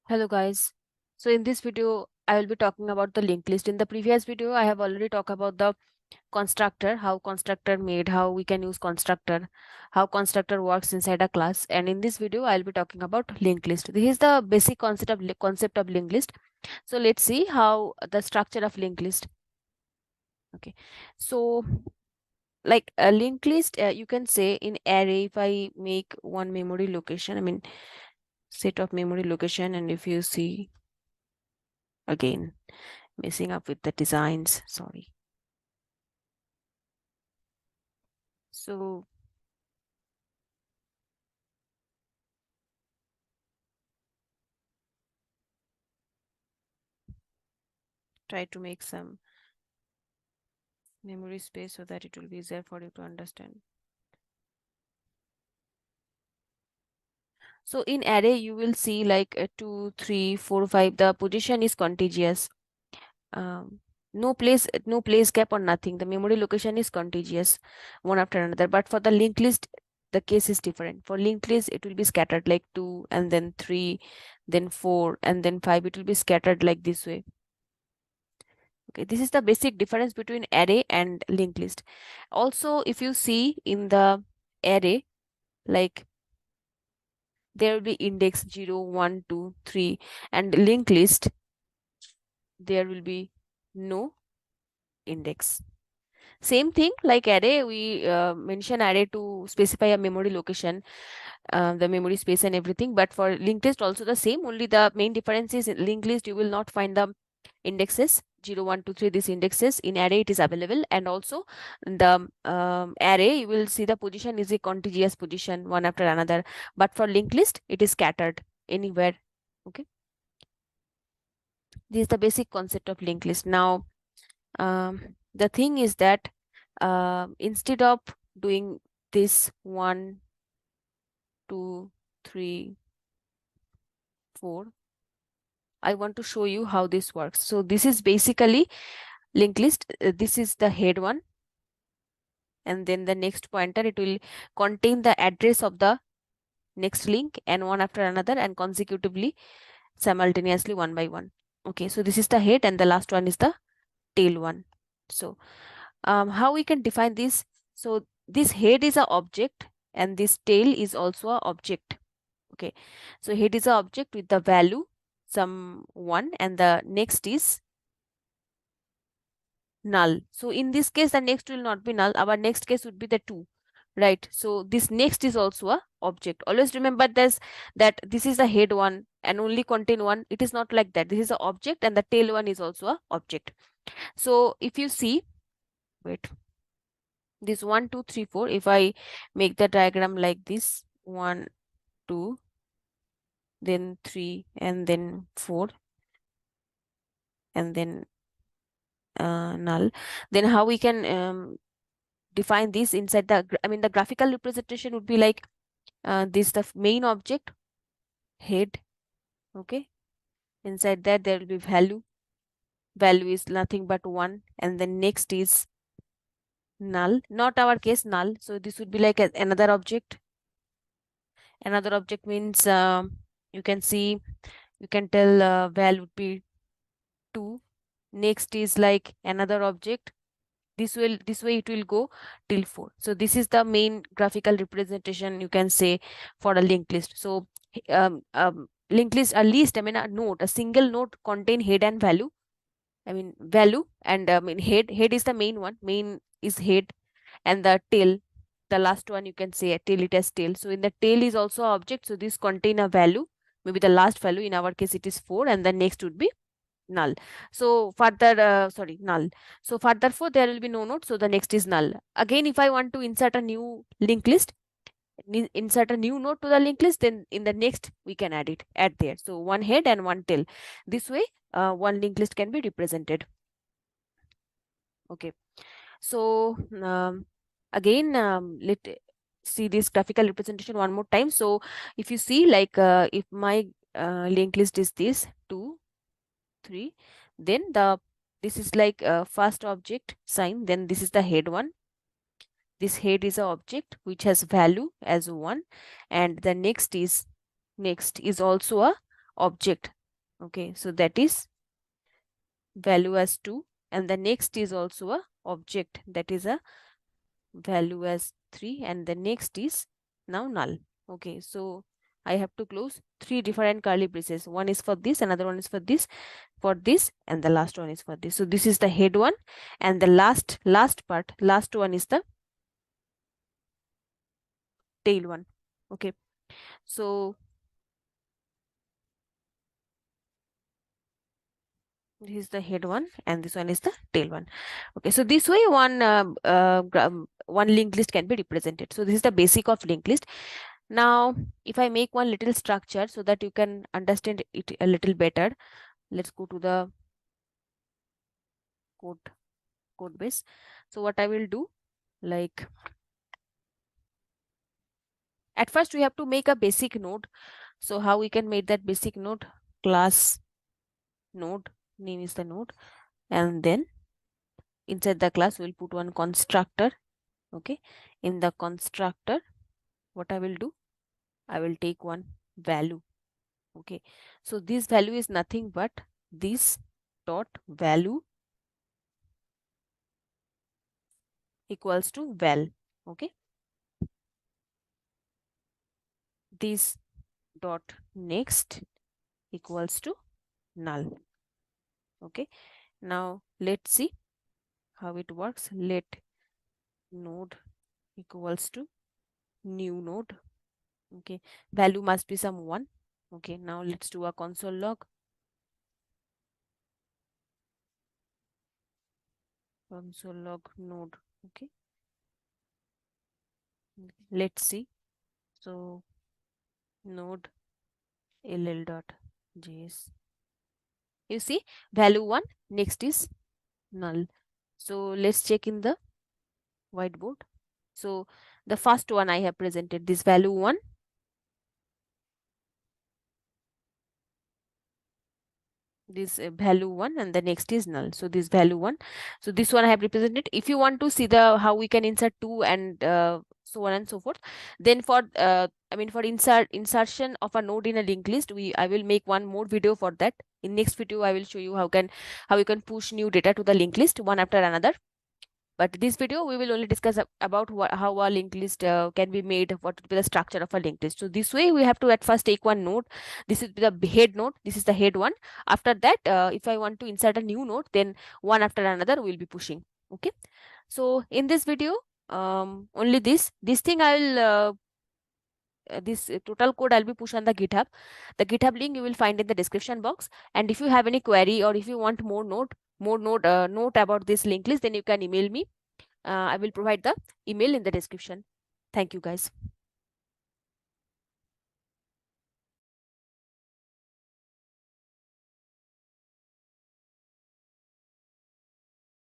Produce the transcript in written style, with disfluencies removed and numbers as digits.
Hello guys. So in this video, I will be talking about the linked list. In the previous video, I have already talked about the constructor, how constructor made, how we can use constructor, how constructor works inside a class. And in this video, I will be talking about linked list. This is the basic concept of linked list. So let's see how the structure of linked list. Okay. So like a linked list, you can say in array, if I make one memory location, set of memory location, and if you see again messing up with the designs, sorry. So try to make some memory space so that it will be easier for you to understand. So in array you will see like 2 3 4 5, the position is contiguous. No place gap or nothing, the memory location is contiguous one after another. But for the linked list, the case is different. For linked list, it will be scattered like 2 and then 3, then 4 and then 5. It will be scattered like this way. Okay, this is the basic difference between array and linked list. Also, if you see in the array, like there will be index 0 1 2 3, and linked list there will be no index. Same thing like array, we mention array to specify a memory location, the memory space and everything. But for linked list also the same, only the main difference is in linked list you will not find the indexes 0 1 2 3, these indexes. In array it is available, and also the array you will see the position is a contiguous position one after another, but for linked list it is scattered anywhere. Okay, this is the basic concept of linked list. Now the thing is that instead of doing this 1 2 3 4, I want to show you how this works. So this is basically linked list. This is the head one, and then the next pointer, it will contain the address of the next link, and one after another and consecutively simultaneously one by one. Okay, so this is the head and the last one is the tail one. So how we can define this? So this head is a object and this tail is also a object. Okay, so head is a object with the value some 1, and the next is null. So in this case the next will not be null, our next case would be the 2, right? So this next is also a object. Always remember this, that this is the head one and only contain one. It is not like that. This is an object and the tail one is also a object. So if you see, wait, this 1 2 3 4, if I make the diagram like this, 1 2 then 3 and then 4 and then null, then how we can define this inside the the graphical representation would be like this, the main object head. Okay, inside that there will be value is nothing but 1, and then next is null, not our case null. So this would be like another object. Another object means you can see, you can tell val would be 2. Next is like another object. This way it will go till 4. So this is the main graphical representation, you can say, for a linked list. So linked list, a list, a node, a single node contain head and value. Value and head is the main one. Main is head, and the tail, the last one, you can say tail, it has tail. So in the tail is also object. So this contain a value, maybe the last value, in our case it is 4, and the next would be null. So further, sorry, null. So furthermore, there will be no node. So the next is null. Again, if I want to insert a new linked list, insert a new node to the linked list, then in the next we can add there. So one head and one tail. This way, one linked list can be represented. Okay. So again, let see this graphical representation one more time. So if you see, like if my linked list is this 2 3, then this is like first object sign, then this is the head one. This head is a object which has value as 1, and the next is also a object. Okay, so that is value as 2, and the next is also a object, that is a value as 3, and the next is now null. Okay, so I have to close 3 different curly braces. One is for this, another one is for this, and the last one is for this. So this is the head one, and the last one is the tail one. Okay, so this is the head one and this one is the tail one. Okay, so this way one linked list can be represented. So this is the basic of linked list. Now if I make one little structure so that you can understand it a little better, let's go to the code base. So what I will do, like, at first we have to make a basic node. So how we can make that basic node? Class node, name is the node, and then inside the class we'll put one constructor. Okay, in the constructor what I will do, I will take one value. Okay, so this value is nothing but this dot value equals to val. Okay, this dot next equals to null. Okay, now let's see how it works. Let node equals to new node. Okay, value must be some 1. Okay, now let's do a console log. Console log node. Okay, let's see. So node ll.js, you see value 1, next is null. So let's check in the whiteboard. So the first one I have presented, this value 1, this value 1, and the next is null. So this value 1, so this one I have represented. If you want to see the how we can insert 2 and so on and so forth, then for for insertion of a node in a linked list, I will make one more video for that. In next video I will show you how you can push new data to the linked list one after another. But this video we will only discuss about how a linked list can be made, what would be the structure of a linked list. So this way we have to at first take one node. This is the head node. This is the head one. After that, if I want to insert a new node, then one after another we'll be pushing. Okay. So in this video, only this thing I will this total code I'll be push on the GitHub. The GitHub link you will find in the description box. And if you have any query or if you want more note about this linked list, then you can email me. I will provide the email in the description. Thank you guys.